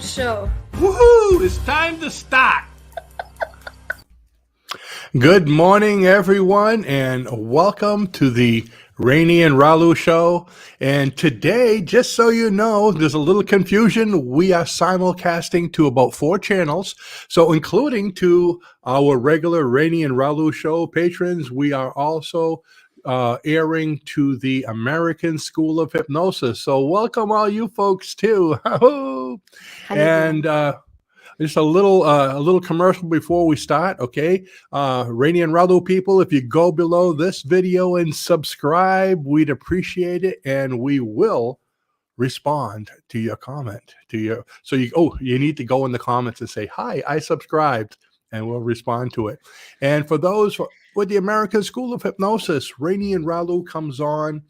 Ralu Show. Woohoo! It's time to start. Good morning, everyone, and welcome to the Rene and Ralu Show. And today, just so you know, there's a little confusion. We are simulcasting to about 4 channels. So including to our regular Rene and Ralu Show patrons, we are also airing to the American School of Hypnosis. So welcome all you folks too. And just a little commercial before we start, okay? Rene and Ralu people, if you go below this video and subscribe, we'd appreciate it, and we will respond to your comment. You need to go in the comments and say, "Hi, I subscribed," and we'll respond to it. And for those with the American School of Hypnosis, Rene and Ralu comes on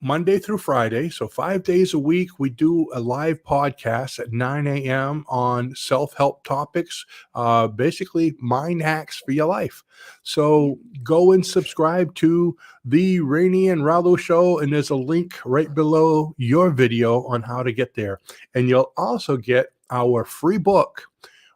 Monday through Friday, so 5 days a week. We do a live podcast at 9 a.m. on self-help topics, basically mind hacks for your life. So go and subscribe to the Rene and Ralu Show, and there's a link right below your video on how to get there. And you'll also get our free book,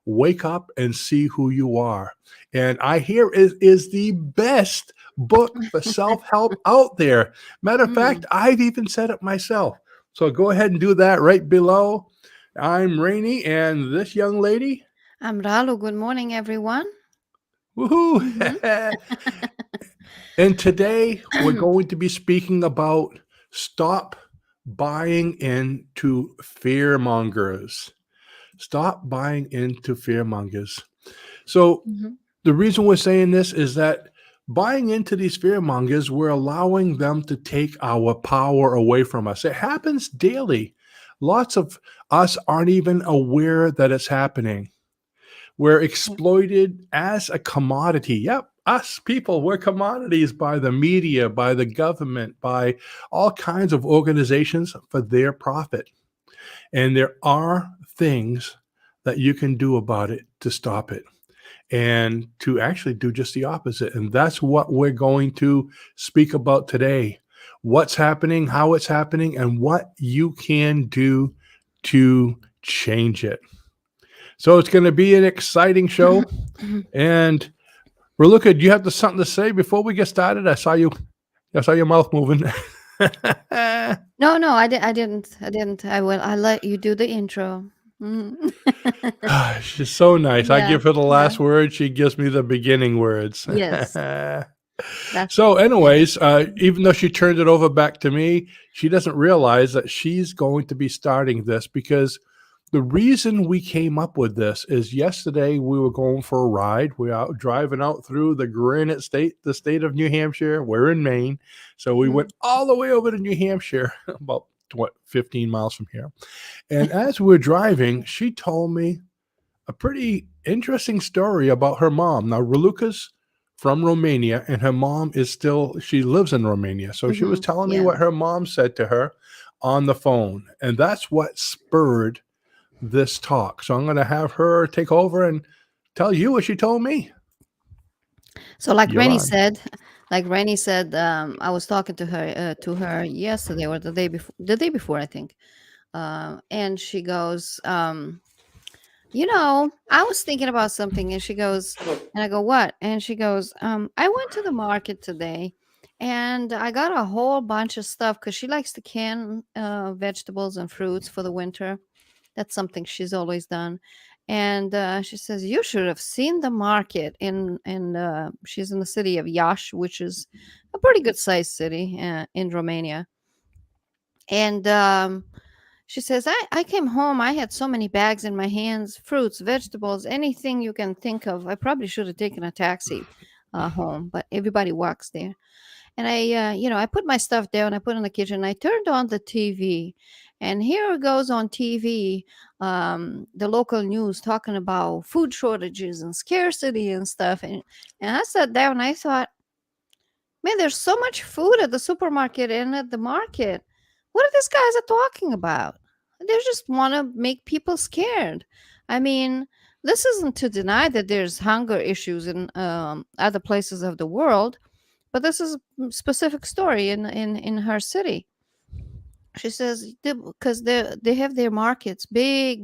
Wake Up and See Who You Are. And I hear it is the best book for self-help out there. Matter of fact, I've even said it myself. So go ahead and do that right below. I'm Rene, and this young lady, I'm Ralu. Good morning, everyone. Woohoo! And today we're going to be speaking about stop buying into fear-mongers. Stop buying into fear-mongers. So the reason we're saying this is that buying into these fear-mongers, we're allowing them to take our power away from us. It happens daily. Lots of us aren't even aware that it's happening. We're exploited as a commodity. Yep, us people, we're commodities by the media, by the government, by all kinds of organizations for their profit. And there are things that you can do about it to stop it, and to actually do just the opposite. And that's what we're going to speak about today. What's happening, how it's happening, and what you can do to change it. So it's going to be an exciting show. And we're looking, you have something to say before we get started? I saw your mouth moving. No, I didn't. I'll let you do the intro. She's so nice. Yeah, I give her the last word. She gives me the beginning words. Yes. So anyways, even though she turned it over back to me, she doesn't realize that she's going to be starting this, because the reason we came up with this is yesterday we were going for a ride. We're out driving out through the Granite State, the state of New Hampshire. We're in Maine. So we went all the way over to New Hampshire, about 15 miles from here. And as we're driving, she told me a pretty interesting story about her mom. Now, Raluca's from Romania, and her mom she lives in Romania. So she was telling me what her mom said to her on the phone. And that's what spurred this talk. So I'm going to have her take over and tell you what she told me. So like Rene said, I was talking to her yesterday or the day before, I think. And she goes, I was thinking about something, and she goes, and I go, what? And she goes, I went to the market today and I got a whole bunch of stuff, because she likes to can vegetables and fruits for the winter. That's something she's always done. And she says, you should have seen the market in she's in the city of Iași, which is a pretty good sized city in Romania. And she says, I came home. I had so many bags in my hands, fruits, vegetables, anything you can think of. I probably should have taken a taxi home, but everybody walks there. And I put my stuff down. I put it in the kitchen. I turned on the TV. And here it goes on TV, the local news talking about food shortages and scarcity and stuff. And I sat down and I thought, man, there's so much food at the supermarket and at the market. What are these guys are talking about? They just want to make people scared. I mean, this isn't to deny that there's hunger issues in other places of the world, but this is a specific story in her city. She says because they have their markets, big.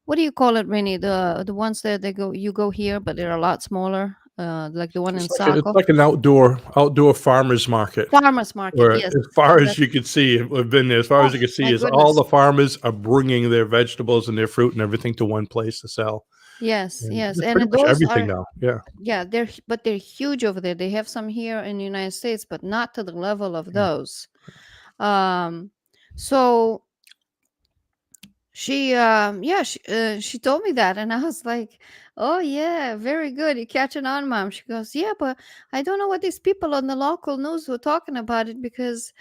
What do you call it, Rennie? The ones that you go here, but they're a lot smaller. Like the one in It's Saco. like an outdoor farmers market. Farmers market. Where Yes. as far as That, you can see, I've been there, as far oh as you can see my is all goodness. the farmers are bringing their vegetables and their fruit and everything to one place to sell. Yes, And yes. it's pretty And much those everything are, now. Yeah. yeah, but they're huge over there. They have some here in the United States, but not to the level of Yeah. those. Um, so she told me that, and I was like, oh yeah, very good, you're catching on, Mom. She goes, yeah, but I don't know what these people on the local news were talking about it, because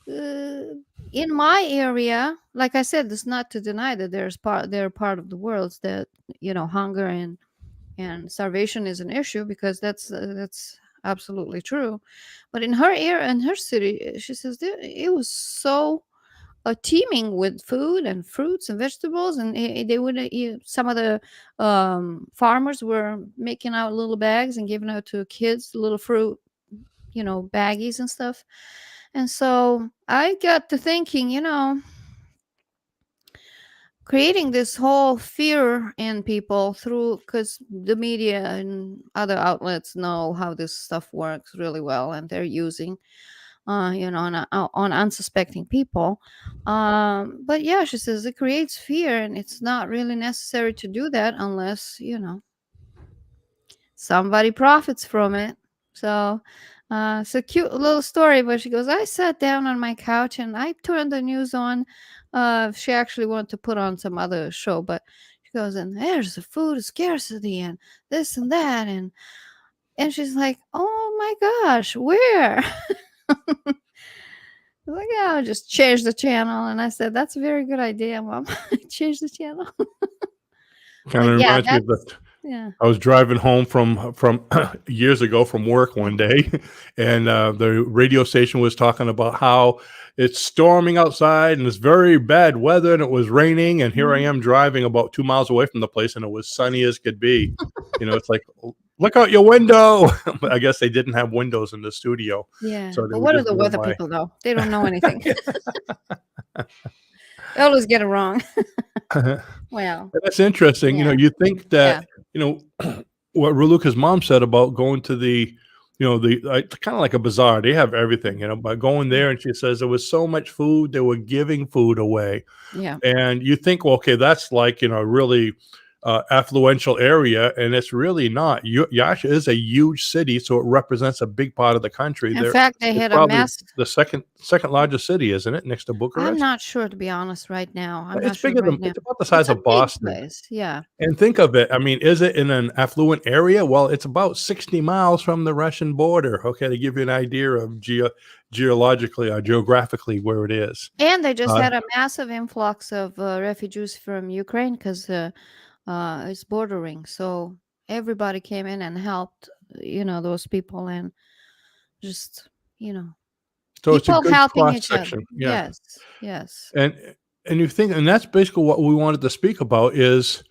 uh, in my area, like I said, it's not to deny that they're part of the world that, hunger and starvation is an issue, because that's absolutely true. But in her area, in her city, she says it was so teeming with food and fruits and vegetables, and they would some of the farmers were making out little bags and giving out to kids, little fruit, baggies and stuff. And so I got to thinking, creating this whole fear in people through, because the media and other outlets know how this stuff works really well, and they're using on unsuspecting people. But yeah, she says it creates fear, and it's not really necessary to do that unless somebody profits from it. So it's a cute little story, but she goes, I sat down on my couch and I turned the news on. She actually wanted to put on some other show, but she goes, and there's the food scarcity and this and that, and she's like, oh my gosh, where? Like, yeah, I'll just change the channel. And I said, that's a very good idea, Mom. Change the channel. Kind But of yeah, reminds me of that's, that. yeah. I was driving home from years ago from work Yeah. one day, and the radio station was talking about how it's storming outside and it's very bad weather and it was raining. And here I Mhm. am driving about 2 miles away from the place, and it was sunny as could be. It's like, look out your window. But I guess they didn't have windows in the studio, Yeah. so they But would what are just the blow weather by. people, though? They don't know anything. They always get it wrong. Well, That's interesting. yeah. You think Yeah. that, what Raluca's mom said about going to it's kind of like a bazaar. They have everything, by going there. And she says there was so much food, they were giving food away. Yeah. And you think, well, okay, that's like, really affluential area. And it's really not. Yasha is a huge city, so it represents a big part of the country. In There, fact, they it's had a probably mass. the second largest city, isn't it? Next to I'm Bucharest. not sure, to be honest, right now. I'm It's not sure bigger right than now. it's about the It's size a of big Boston. place. Yeah. And think of it. I mean, is it in an affluent area? Well, it's about 60 miles from the Russian border. Okay, to give you an idea of geologically or geographically where it is. And they just Uh, had a massive influx of refugees from Ukraine, because it's bordering. So everybody came in and helped, those people, and just, you know, so it's a people good helping cross each other. section. Yeah, Yes, yes. and you think, and that's basically what we wanted to speak about is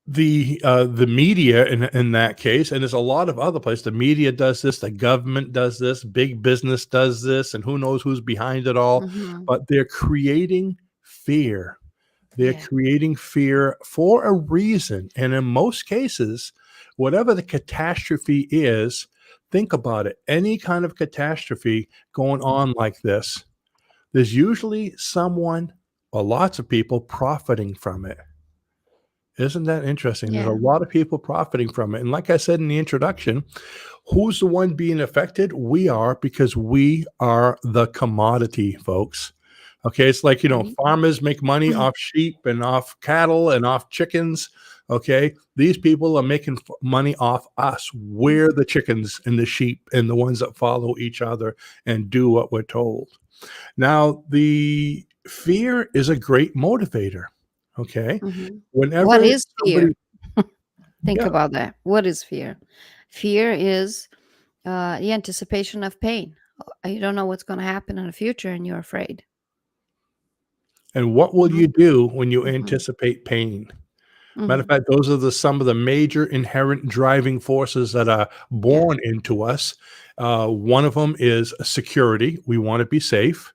the media in that case, and there's a lot of other places. The media does this, the government does this, big business does this, and who knows who's behind it all. Hmm. But they're creating fear. They're Yeah, creating fear for a reason. And in most cases, whatever the catastrophe is, think about it. Any kind of catastrophe going on like this, there's usually someone or lots of people profiting from it. Isn't that interesting? There's a yeah. lot of people profiting from it. And like I said in the introduction, who's the one being affected? We are, because we are the commodity, folks. Okay, it's like, We farmers make money off sheep and off cattle and off chickens. Okay, these people are making money off us. We're the chickens and the sheep and the ones that follow each other and do what we're told. Now, the fear is a great motivator. Okay, Mhm. What whenever is fear? somebody, Think yeah, about that. What is fear? Fear is the anticipation of pain. You don't know what's going to happen in the future, and you're afraid. and what will Mhm, you do when you mhm, anticipate pain? Matter of mhm. fact, those are some of the major inherent driving forces that are Yeah. born into us. One of them is security. We want to be safe.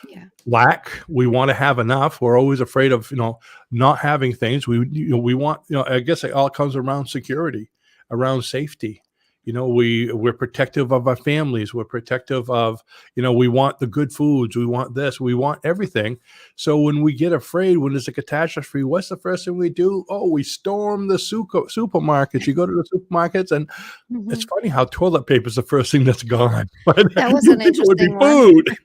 Yeah. Lack, we want to have enough. We're always afraid of not having things. We want, I guess it all comes around security, around safety. We're protective of our families. We're protective of, we want the good foods. We want this. We want everything. So when we get afraid, when there's a catastrophe, what's the first thing we do? Oh, we storm the supermarkets. You go to the supermarkets, and it's Mhm. funny how toilet paper is the first thing that's gone. But That was you an think it would be interesting one. food.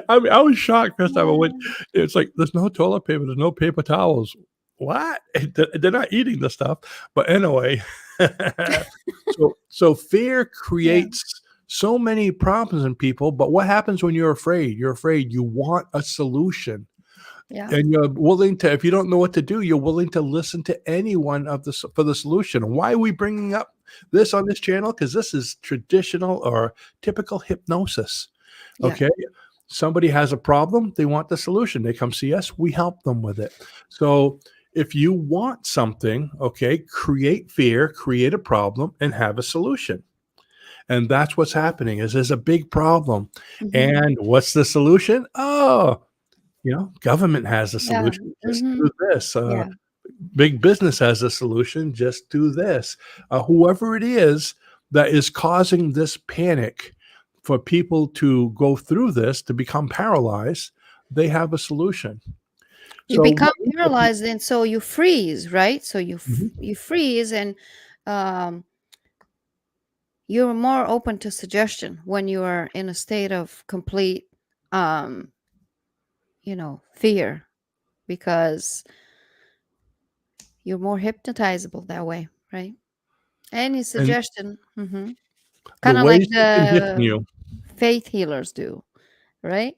I mean, I was shocked first time I went. Yeah. It's like there's no toilet paper, there's no paper towels. What? They're not eating the stuff. But anyway, so fear Yeah. creates so many problems in people. But what happens when you're afraid? You're afraid. You want a solution, Yeah. and you're willing to. If you don't know what to do, you're willing to listen to anyone for the solution. Why are we bringing up this on this channel? Because this is traditional or typical hypnosis. Yeah. Okay. Somebody has a problem, they want the solution. They come see us, we help them with it. So if you want something, okay, create fear, create a problem, and have a solution. And that's what's happening is there's a big problem. Mhm. And what's the solution? Oh, government has a Yeah. solution. Just do Mhm. this. Yeah. Big business has a solution. Just do this. Whoever it is that is causing this panic for people to go through this, to become paralyzed, they have a solution. You So become what we tell people, paralyzed, and so you freeze, right? So mhm, you freeze, and um, you're more open to suggestion when you are in a state of complete, um, fear, because you're more hypnotizable that way, right? Any and suggestion, the kind of like ways to condition the you, faith healers do, right?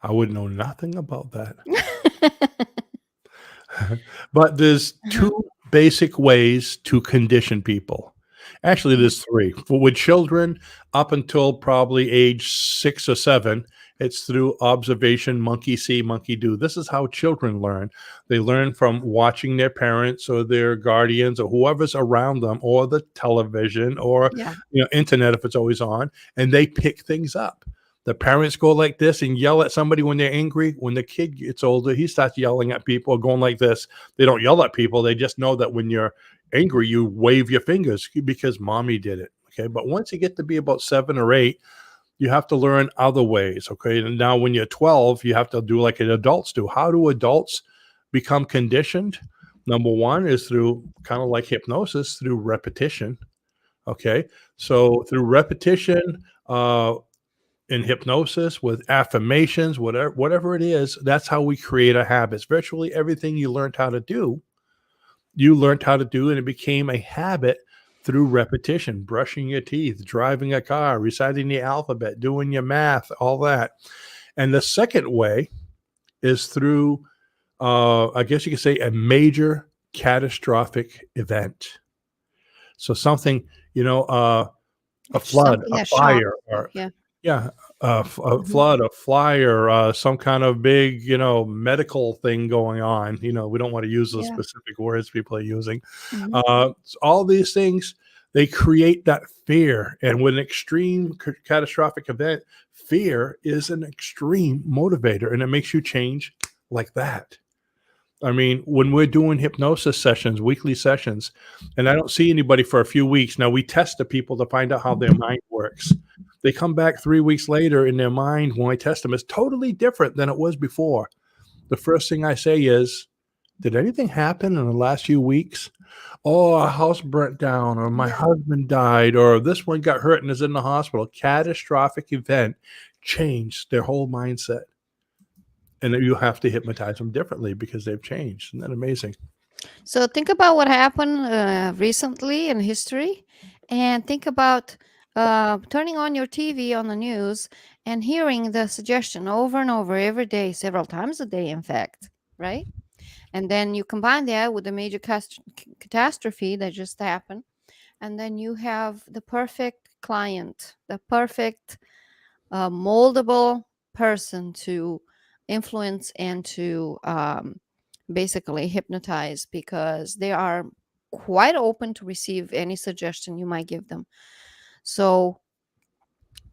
I would know nothing about that. But there's Uh-huh. two basic ways to condition people. Actually, Yeah. there's three. For with children up until probably age 6 or 7, it's through observation, monkey see, monkey do. This is how children learn. They learn from watching their parents or their guardians or whoever's around them, or the television, or Yeah. internet if it's always on, and they pick things up. The parents go like this and yell at somebody when they're angry. When the kid gets older, he starts yelling at people or going like this. They don't yell at people. They just know that when you're angry, you wave your fingers because mommy did it. Okay. But once you get to be about 7 or 8, you have to learn other ways. Okay. And now when you're 12, you have to do like adults do. How do adults become conditioned? Number one is through kind of like hypnosis, through repetition. Okay. So through repetition, in hypnosis, with affirmations, whatever it is, that's how we create our habits. Virtually everything you learned how to do, and it became a habit through repetition. Brushing your teeth, driving a car, reciting the alphabet, doing your math, all that. And the second way is through, I guess you could say, a major catastrophic event. So something, you know, uh, a flood, Something a that shocks fire, you. or Yeah. yeah, a Mhm. flood, a fire, some kind of big, medical thing going on. We don't want to use those Yeah. specific words people are using. Mhm. All these things, they create that fear. And with an extreme catastrophic event, fear is an extreme motivator, and it makes you change like that. I mean, when we're doing hypnosis sessions, weekly sessions, and I don't see anybody for a few weeks, now we test the people to find out how their mind works. They come back 3 weeks later, and their mind, when I test them, is totally different than it was before. The first thing I say is, "Did anything happen in the last few weeks?" "Oh, a house burnt down, or my Yeah. husband died, or this one got hurt and is in the hospital." Catastrophic event changed their whole mindset, and then you have to hypnotize them differently because they've changed. Isn't that amazing? So think about what happened recently in history, and think about turning on your TV on the news and hearing the suggestion over and over every day, several times a day, in fact, right? And then you combine that with the major catastrophe that just happened, and then you have the perfect client, the perfect moldable person to influence and to basically hypnotize, because they are quite open to receive any suggestion you might give them. So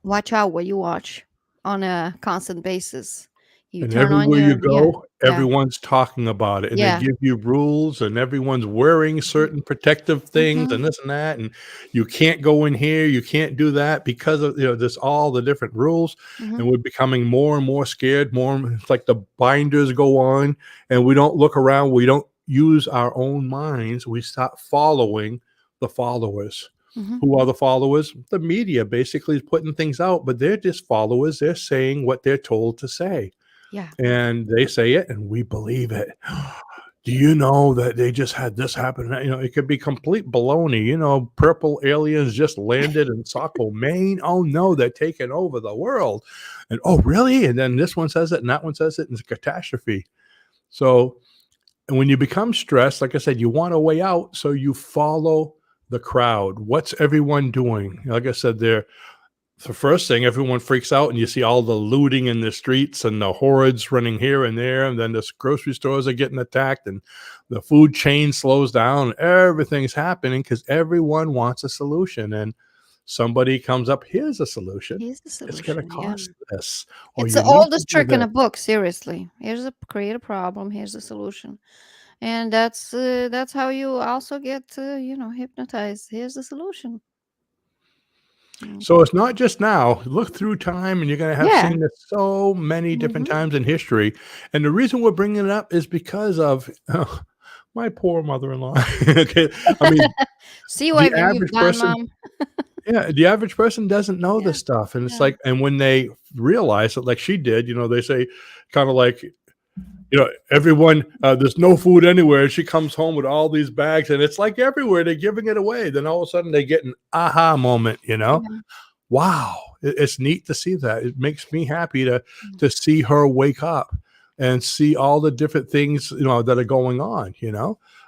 watch out what you watch on a constant basis. You And turn on everywhere you your yeah, go, yeah, everyone's talking about it, and they yeah. give you rules, and everyone's wearing certain protective things Mhm, and this and that, and you can't go in here, you can't do that because of, this all the different rules, mhm, and we're becoming more and more scared, it's like the binders go on, and we don't look around, we don't use our own minds, we start following the followers. mhm. Who are the followers? The media basically is putting things out, but they're just followers, they're saying what they're told to say. Yeah. And they say it and we believe it. Do you know that they just had this happen? It could be complete baloney. Purple aliens just landed in Saco, Maine. Oh no, they're taking over the world. And oh, really? And then this one says it and that one says it, and it's a catastrophe. So, and when you become stressed, like I said, you want a way out. So you follow the crowd. What's everyone doing? Like I said, the first thing, everyone freaks out, and you see all the looting in the streets and the hordes running here and there, and then the grocery stores are getting attacked, and the food chain slows down. Everything's happening because everyone wants a solution, and somebody comes up, here's a solution. Here's the It's going to solution. Yeah. cost this, or It's you the need to oldest do trick in this. a book, seriously. Here's a create a problem, here's a solution. And that's how you also get hypnotized. Here's the solution. Mm. So it's not just now. Look through time, and you're going to have Yeah. seen this so many different Mhm. times in history. And the reason we're bringing it up is because of my poor mother-in-law. Okay, I mean, See the what you've average done, person, mom? yeah, the average person doesn't know Yeah. this stuff, and it's Yeah. like, and when they realize it, like she did, they say, kind of like, everyone, there's no food anywhere. She comes home with all these bags, and it's like everywhere they're giving it away. Then all of a sudden they get an aha moment. Yeah. Wow, it's neat to see that. It makes me happy to Mm. to see her wake up and see all the different things that are going on.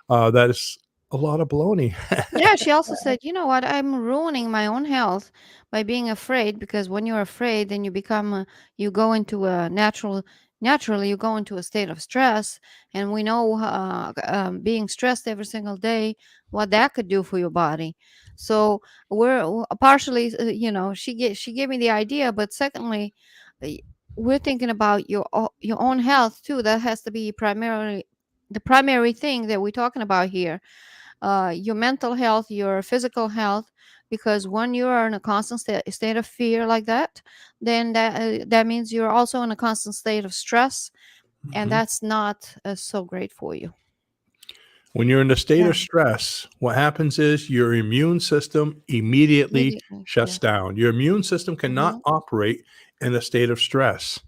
That is a lot of baloney. Yeah, she also said, "You know what? I'm ruining my own health by being afraid because when you're afraid, then you go into a naturally you go into a state of stress, and we know being stressed every single day what that could do for your body. So partially, she gave me the idea, but secondly, uh, we're thinking about your own health too. That has to be primarily the primary thing that we're talking about here, your mental health, your physical health, because when you are in a constant state of fear like that, then that means you're also in a constant state of stress, and Mhm. that's not so great for you. When you're in a state Yeah, of stress, what happens is your immune system immediately immediately. shuts Yeah. down. Your immune system cannot Hmm. operate in a state of stress.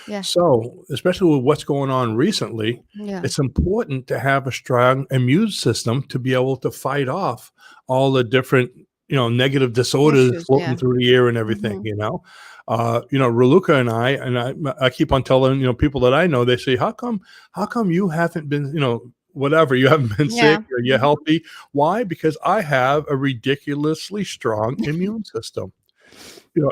Yeah. So, especially with what's going on recently, Yeah. it's important to have a strong immune system to be able to fight off all the different, negative disorders Issues. floating Yeah. through the air and everything. Hmm. Raluca and I keep on telling people that I know. They say, how come you haven't been, whatever, you haven't been Yeah. sick or you're Hmm. healthy? Why? Because I have a ridiculously strong immune system.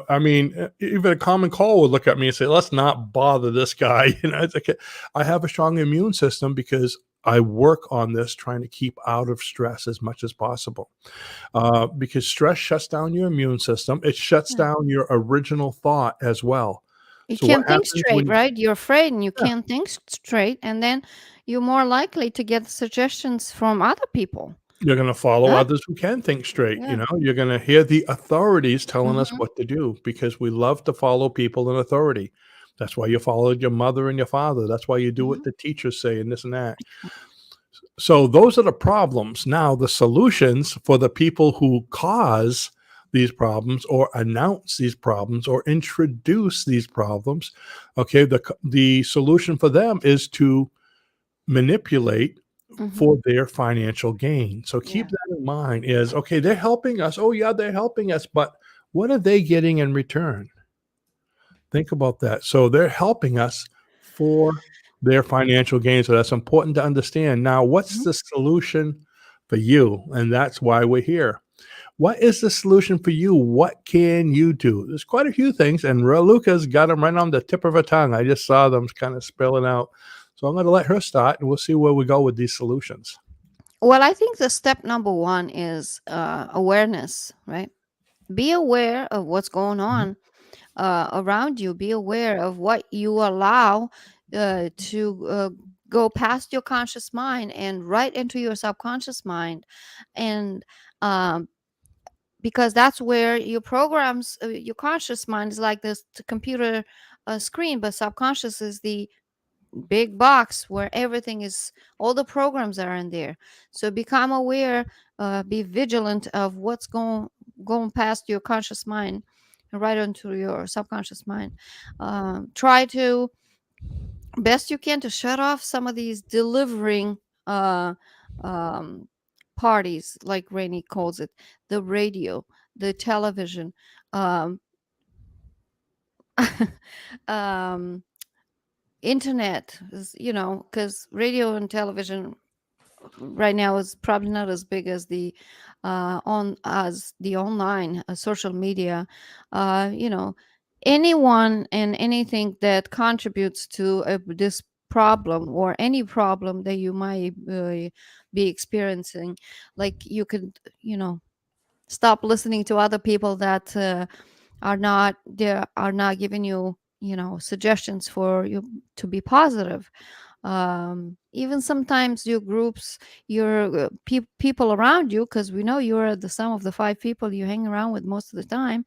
I mean, even a common cold would look at me and say, "Let's not bother this guy." It's like I have a strong immune system because I work on this, trying to keep out of stress as much as possible. Because stress shuts down your immune system. It shuts Yeah. down your original thought as well. You So what can't think happens straight, when right? You're afraid and you yeah, can't think straight, and then you're more likely to get suggestions from other people. you're going to follow Huh? others who can think straight. Yeah. You're going to hear the authorities telling us Hmm. what to do because we love to follow people in authority. That's why you followed your mother and your father. That's why you do what Hmm. the teachers say and this and that. So those are the problems. Now, the solutions for the people who cause these problems or announce these problems or introduce these problems, okay, the solution for them is to manipulate Hmm. for their financial gain. So keep Yeah. that in mind is, okay, they're helping us. Oh yeah, they're helping us, but what are they getting in return? Think about that. So they're helping us for their financial gain. So that's important to understand. Now, what's Mhm. the solution for you? And that's why we're here. What is the solution for you? What can you do? There's quite a few things, and Raluca's got them right on the tip of her tongue. I just saw them kind of spilling out. So I'm going to let her start, and we'll see where we go with these solutions. Well, I think the step number one is awareness, right? Be aware of what's going Mhm. on around you. Be aware of what you allow to go past your conscious mind and right into your subconscious mind. And um, because that's where your programs, your conscious mind is like this computer screen, but subconscious is the big box where everything is, all the programs are in there. So become aware, be vigilant of what's going past your conscious mind and right onto your subconscious mind. Try to best you can to shut off some of these delivering uh um parties, like Rainey calls it, the radio, the television, um um internet is, because radio and television right now is probably not as big as the on as the online social media. Uh you know anyone and anything that contributes to this problem or any problem that you might be experiencing, like you could, stop listening to other people that are not giving you, suggestions for you to be positive. Even sometimes your groups, your people around you, because we know you're the sum of the five people you hang around with most of the time.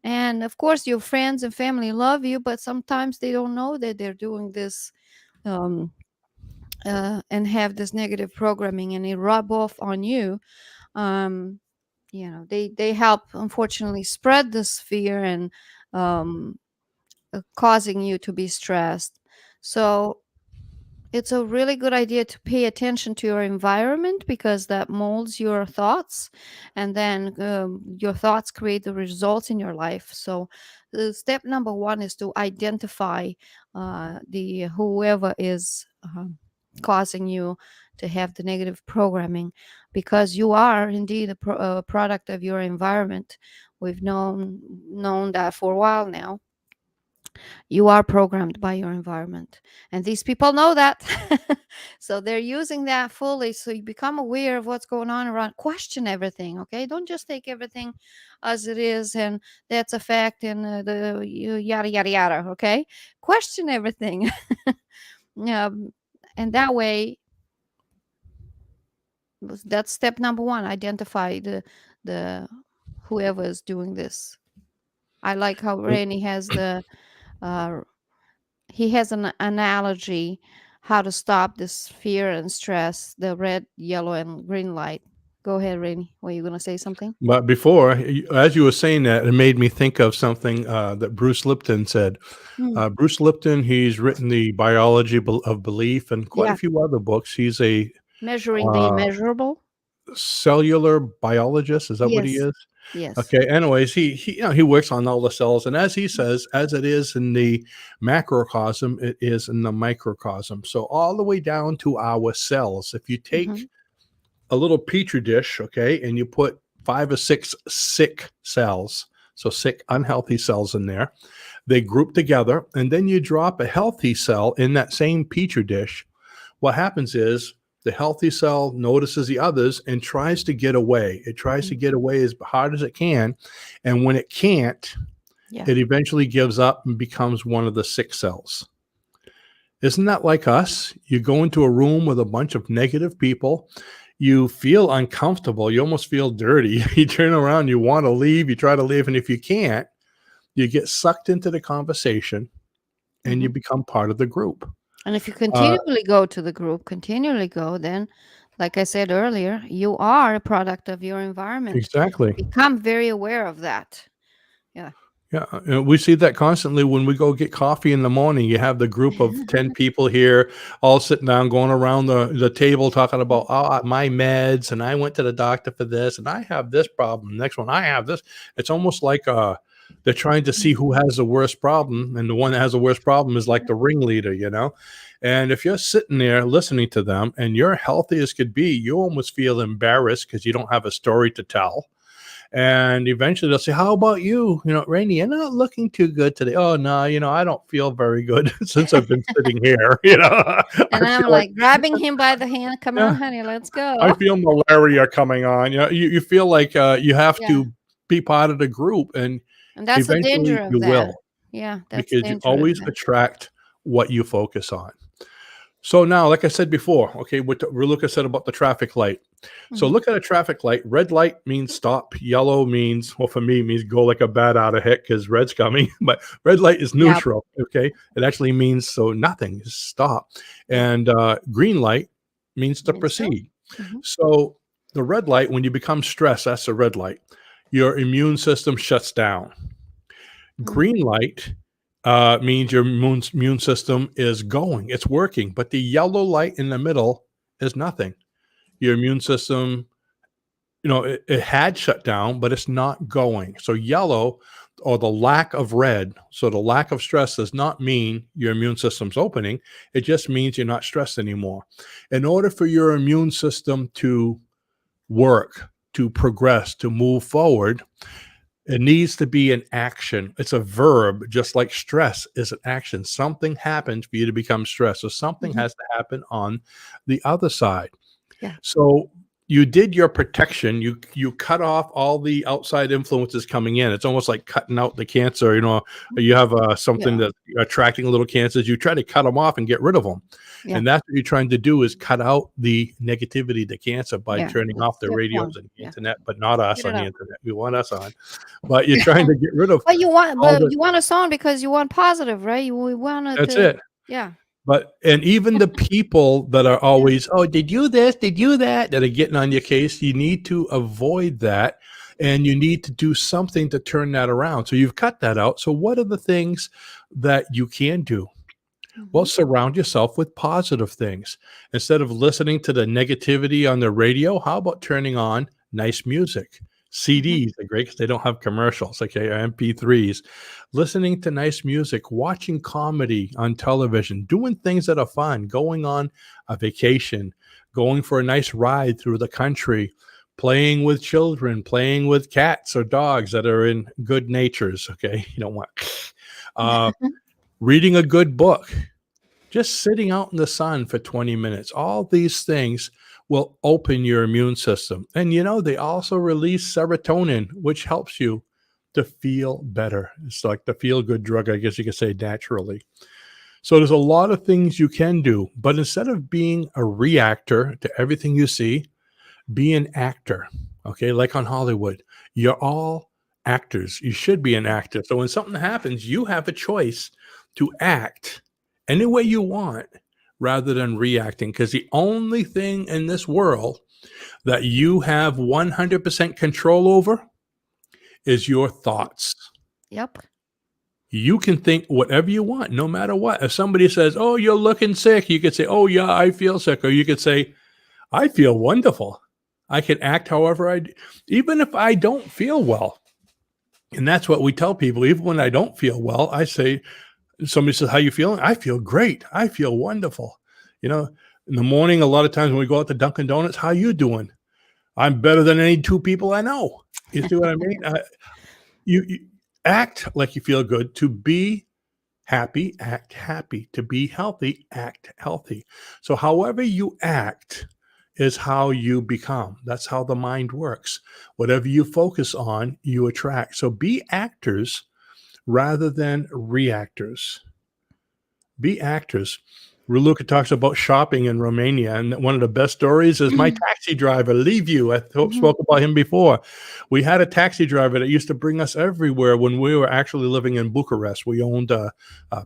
And of course your friends and family love you, but sometimes they don't know that they're doing this, um, and have this negative programming, and it rub off on you. um, they help, unfortunately, spread this fear and um, causing you to be stressed. So it's a really good idea to pay attention to your environment, because that molds your thoughts, and then your thoughts create the results in your life. So the step number one is to identify the whoever is causing you to have the negative programming, because you are indeed a product of your environment. We've known that for a while now. You are programmed by your environment, and these people know that. So they're using that fully. So you become aware of what's going on around. Question everything, okay? Don't just take everything as it is and that's a fact, and yada yada yada, okay? Question everything. um, and that way, that's step number one. Identify the whoever is doing this. I like how Randy has the uh, he has an analogy how to stop this fear and stress, the red, yellow, and green light. Go ahead, Rainy. Were you going to say something? But before, as you were saying that, it made me think of something that Bruce Lipton said. Mm, Bruce Lipton, he's written the Biology of Belief and quite a yeah. few other books. He's a Measuring the uh, immeasurable. cellular biologist. Is that what he Yes. is? Yes. Okay. Anyways, he works on all the cells, and as he says, as it is in the macrocosm, it is in the microcosm. So all the way down to our cells. If you take Hmm. a little petri dish, okay, and you put 5 or 6 sick cells, so sick, unhealthy cells in there, they group together, and then you drop a healthy cell in that same petri dish. What happens is the healthy cell notices the others and tries to get away. It tries to get away as hard as it can. And when it can't, Yeah. it eventually gives up and becomes one of the sick cells. Isn't that like us? You go into a room with a bunch of negative people. You feel uncomfortable. You almost feel dirty. You turn around, you want to leave, you try to leave. And if you can't, you get sucked into the conversation and Hmm. you become part of the group. And if you Uh, continually go to the group, continually go, then, like I said earlier, you are a product of your environment. exactly. Become very aware of that. Yeah. Yeah, we see that constantly when we go get coffee in the morning. You have the group of 10 people here all sitting down, going around the table talking about, "Oh, my meds, and I went to the doctor for this, and I have this problem. Next one, I have this." It's almost like they're trying to see who has the worst problem, and the one that has the worst problem is like the ringleader, you know? And if you're sitting there listening to them and you're healthy as could be, you almost feel embarrassed because you don't have a story to tell, And eventually they'll say, how about you? Rainey, you're not looking too good today. Oh, no, I don't feel very good since I've been sitting here. And I I'm feel like, like grabbing him by the hand. Come on, yeah, honey, let's I go. feel malaria coming on. You feel like you have Yeah. to be part of the group, and And that's the danger eventually of you that. will, Yeah, that's the because you danger of always that. attract what you focus on. So now, like I said before, okay, what Raluca said about the traffic light. So Mhm. look at a traffic light. Red light means stop. Yellow means, well, for me, means go like a bat out of heck because red's coming. But red light is Yep. neutral. Okay, it actually means so nothing, just stop. Yep. And green light means to Means go. proceed. Mhm. So the red light, when you become stressed, that's a red light. Your immune system shuts down. Mhm. Green light means your immune system is going, it's working, but the yellow light in the middle is nothing. Your immune system, it had shut down, but it's not going. So yellow, or the lack of red, so the lack of stress does not mean your immune system's opening. It just means you're not stressed anymore. In order for your immune system to work, to progress, to move forward, it needs to be an action. It's a verb, just like stress is an action. Something happens for you to become stressed. So something Mhm. has to happen on the other side. Yeah. So you did your protection. You cut off all the outside influences coming in. It's almost like cutting out the cancer. You have something Yeah. that's attracting little cancers. You try to cut them off and get rid of them, Yeah. and that's what you're trying to do, is cut out the negativity, the cancer, by Yeah. turning off That's the step radios one. and the Yeah. internet, but not us Get it on the out. internet. We want us on, but you're trying to get rid of all But the. you want us on because you want positive, right? We wanted That's to. it. Yeah. And even the people that are Yeah. always, oh, did you this, did you that are getting on your case, you need to avoid that, and you need to do something to turn that around. So you've cut that out. So what are the things that you can do? Well, Mhm. surround yourself with positive things. Instead of listening to the negativity on the radio, how about turning on nice music? Mhm. CDs are great because they don't have commercials, okay, or MP3s. Listening to nice music, watching comedy on television, doing things that are fun, going on a vacation, going for a nice ride through the country, playing with children, playing with cats or dogs that are in good natures, okay? You don't want uh, reading a good book, just sitting out in the sun for 20 minutes. All these things will open your immune system. And they also release serotonin, which helps you to feel better. It's like the feel good drug, I guess you could say, naturally. So there's a lot of things you can do, but instead of being a reactor to everything you see, be an actor. Okay. Like on Hollywood, you're all actors. You should be an actor. So when something happens, you have a choice to act any way you want rather than reacting. Because the only thing in this world that you have 100% control over is your thoughts. Yep. You can think whatever you want, no matter what. If somebody says, oh, you're looking sick, you could say, oh, yeah, I feel sick. Or you could say, I feel wonderful. I can act however even if I don't feel well. And that's what we tell people. Even when I don't feel well, I say, somebody says, how you feeling? I feel great. I feel wonderful. You know, in the morning, a lot of times when we go out to Dunkin' Donuts, how you doing? I'm better than any two people I know. You see what I mean? You act like you feel good. To be happy, act happy. To be healthy, act healthy. So however you act is how you become. That's how the mind works. Whatever you focus on, you attract. So be actors rather than reactors. Be actors. Raluca talks about shopping in Romania, and one of the best stories is my taxi driver, Leave You. I Mhm. spoke about him before. We had a taxi driver that used to bring us everywhere when we were actually living in Bucharest. We owned a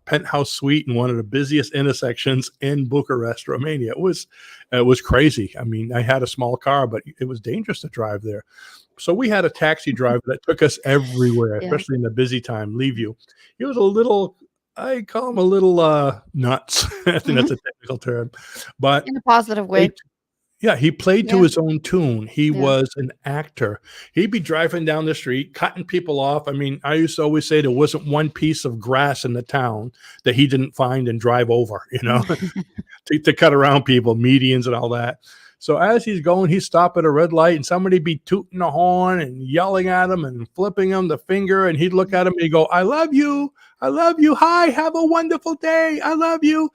penthouse suite in one of the busiest intersections in Bucharest, Romania. It was crazy. I mean, I had a small car, but it was dangerous to drive there. So we had a taxi driver that took us everywhere, Yeah. especially in the busy time. Leave You. He was a little, I call him a little nuts. I think Mhm. that's a technical term. But In a positive he way. yeah, he played to Yeah. his own tune. He Yeah. was an actor. He'd be driving down the street, cutting people off. I mean, I used to always say there wasn't one piece of grass in the town that he didn't find and drive over, to cut around people, medians and all that. So as he's going, he'd stop at a red light and somebody be tooting the horn and yelling at him and flipping him the finger. And he'd look at him and he'd go, I love you. I love you. Hi, have a wonderful day. I love you.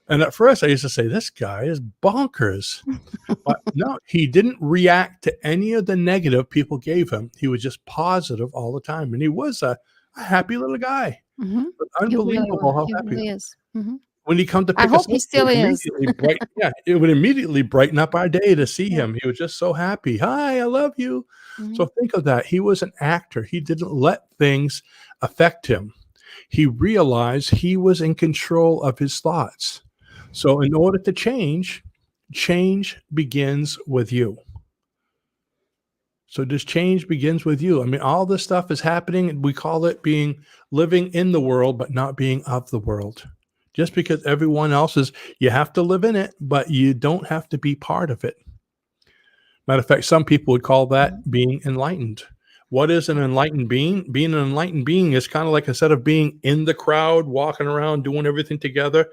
And at first I used to say, this guy is bonkers. But no, he didn't react to any of the negative people gave him. He was just positive all the time. And he was a happy little guy. Mm-hmm. Unbelievable how He happy. really is. Mm-hmm. When he come to I pick us hope he up, still is. it would immediately brighten up our day to see him. He was just so happy. Hi, I love you. Mm-hmm. So think of that. He was an actor. He didn't let things affect him. He realized he was in control of his thoughts. So in order to change begins with you. So this change begins with you. I mean, all this stuff is happening. We call it living in the world, but not being of the world. Just because everyone else is, you have to live in it, but you don't have to be part of it. Matter of fact, some people would call that being enlightened. What is an enlightened being? Being an enlightened being is kind of like, instead of being in the crowd, walking around, doing everything together,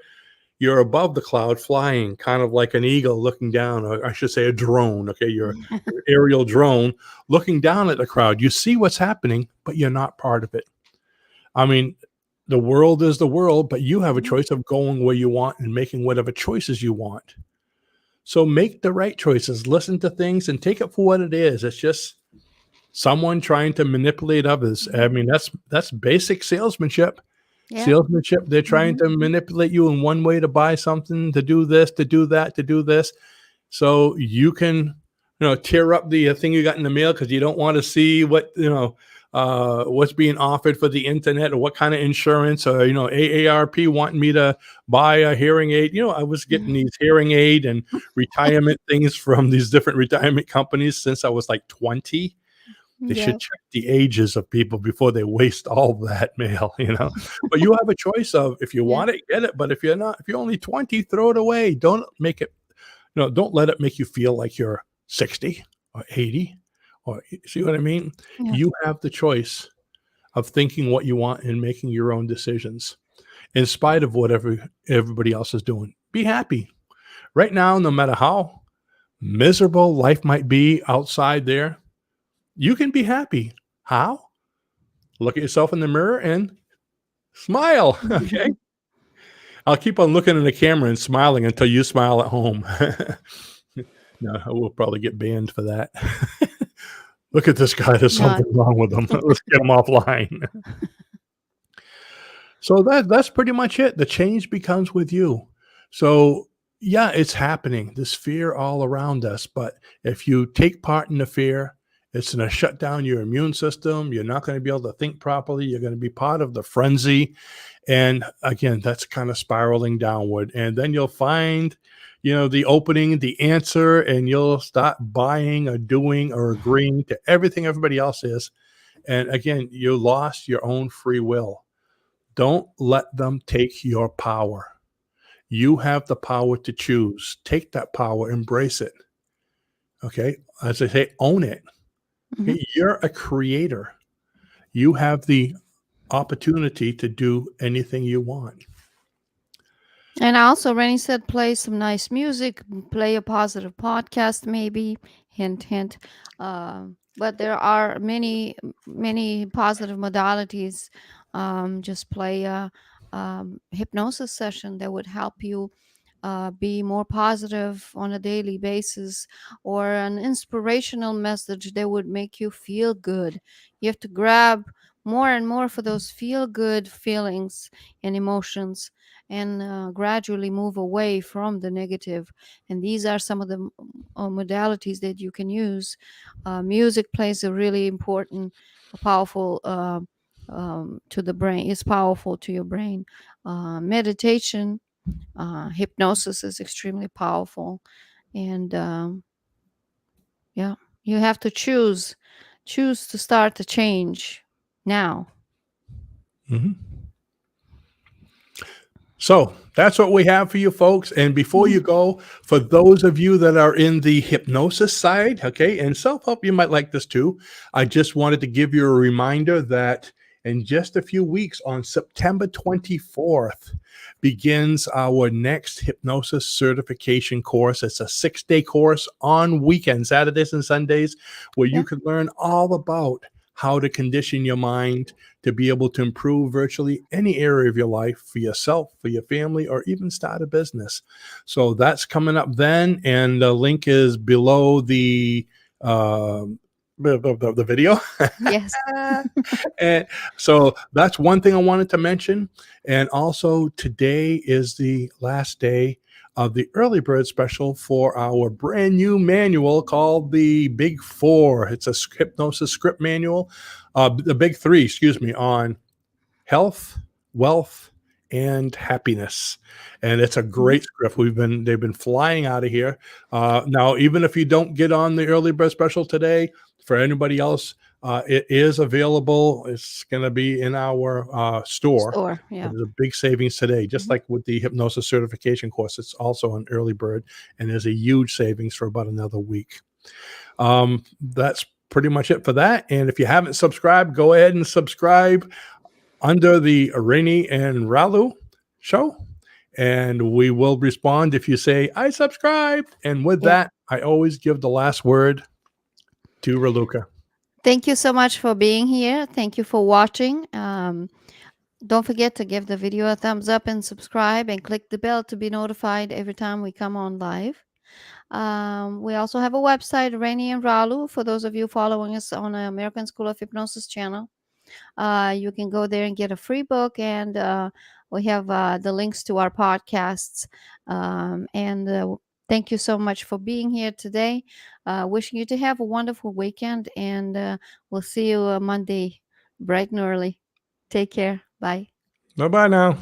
you're above the cloud flying, kind of like an eagle looking down, or I should say a drone. Okay, you're an aerial drone looking down at the crowd. You see what's happening, but you're not part of it. I mean, the world is the world, but you have a choice of going where you want and making whatever choices you want. So make the right choices, listen to things and take it for what it is. It's just someone trying to manipulate others. I mean, that's basic salesmanship. Yeah. Salesmanship, they're trying to manipulate you in one way to buy something, to do this, to do that, to do this. So you can, tear up the thing you got in the mail because you don't want to see what, what's being offered for the internet, or what kind of insurance, or, AARP wanting me to buy a hearing aid. I was getting these hearing aid and retirement things from these different retirement companies since I was like 20. They should check the ages of people before they waste all that mail, But you have a choice of, if you want it, get it. But if you're only 20, throw it away. Don't make it, don't let it make you feel like you're 60 or 80. Or, see what I mean? Yeah. You have the choice of thinking what you want and making your own decisions in spite of whatever everybody else is doing. Be happy. Right now, no matter how miserable life might be outside there, you can be happy. How? Look at yourself in the mirror and smile. Okay. I'll keep on looking in the camera and smiling until you smile at home. No, we'll probably get banned for that. Look at this guy. There's something wrong with him. Let's get him offline. So that's pretty much it. The change becomes with you. So yeah, it's happening. This fear all around us. But if you take part in the fear, it's going to shut down your immune system. You're not going to be able to think properly. You're going to be part of the frenzy. And again, that's kind of spiraling downward. And then you'll find, the opening, the answer, and you'll start buying or doing or agreeing to everything everybody else is. And again, you lost your own free will. Don't let them take your power. You have the power to choose. Take that power, embrace it. Okay. As I say, own it. Mm-hmm. You're a creator. You have the opportunity to do anything you want. And also, Rene said, play some nice music, play a positive podcast, maybe, hint, hint. But there are many, many positive modalities. Just play a hypnosis session that would help you be more positive on a daily basis, or an inspirational message that would make you feel good. You have to grab more and more for those feel good feelings and emotions, and gradually move away from the negative. And these are some of the modalities that you can use. Music plays a really important, powerful to the brain. It's powerful to your brain. Meditation, hypnosis is extremely powerful. And you have to choose to start the change now. Mm-hmm. So that's what we have for you folks. And before you go, for those of you that are in the hypnosis side, okay, and self-help, you might like this too. I just wanted to give you a reminder that in just a few weeks, on September 24th, begins our next hypnosis certification course. It's a 6-day course on weekends, Saturdays and Sundays, where you Yeah. can learn all about how to condition your mind to be able to improve virtually any area of your life for yourself, for your family, or even start a business. So that's coming up then, and the link is below the video. Yes. And so that's one thing I wanted to mention. And also, today is the last day of the early bird special for our brand new manual called the Big Four. It's a hypnosis script manual, the Big Three, excuse me, on health, wealth, and happiness. And it's a great script. They've been flying out of here. Now, even if you don't get on the early bird special today, for anybody else, it is available. It's going to be in our store. Store. Yeah. There's a big savings today, just like with the hypnosis certification course. It's also an early bird, and there's a huge savings for about another week. That's pretty much it for that. And if you haven't subscribed, go ahead and subscribe under the Rene and Ralu Show, and we will respond if you say, I subscribed. And with that, I always give the last word to Raluca. Thank you so much for being here. Thank you for watching. Don't forget to give the video a thumbs up and subscribe, and click the bell to be notified every time we come on live. We also have a website, Rene and Ralu, for those of you following us on the American School of Hypnosis channel. You can go there and get a free book, and we have the links to our podcasts. Thank you so much for being here today. Wishing you to have a wonderful weekend, and we'll see you Monday bright and early. Take care. Bye. Bye-bye now.